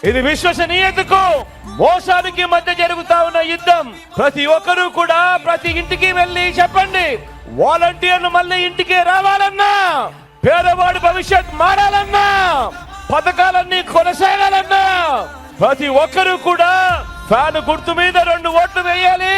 ఇది విశ్వసనీయతకు మోసానికి మధ్య జరుగుతా ఉన్న యుద్ధం. ప్రతి ఒక్కరూ కూడా ప్రతి ఇంటికి వెళ్ళి చెప్పండి, వాలంటీర్లు మళ్ళీ ఇంటికి రావాలన్నా, పేదవాడి భవిష్యత్ మారాలన్నా, పథకాలన్నీ కొనసాగాలన్నా ప్రతి ఒక్కరూ కూడా ఫ్యాన్ గుర్తు మీద 2 ఓట్లు వేయాలి.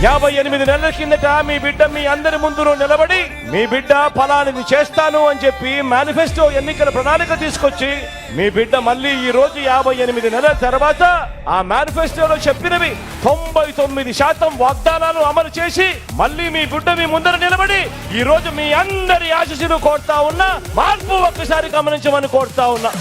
యాభై 8 నెలల కిందట మీ బిడ్డ మీ అందరి ముందు నిలబడి మీ బిడ్డ ఫలానిది చేస్తాను అని చెప్పి మేనిఫెస్టో ఎన్నికల ప్రణాళిక తీసుకొచ్చి మీ బిడ్డ మళ్ళీ ఈ రోజు 58 నెలల తర్వాత ఆ మేనిఫెస్టోలో చెప్పినవి 99% వాగ్దానాలు అమలు చేసి మళ్ళీ మీ బిడ్డ మీ ముందర నిలబడి ఈ రోజు మీ అందరి ఆశీస్సులు కోరుతా ఉన్నా, మార్పు ఒక్కసారి గమనించమని కోరుతా ఉన్నా.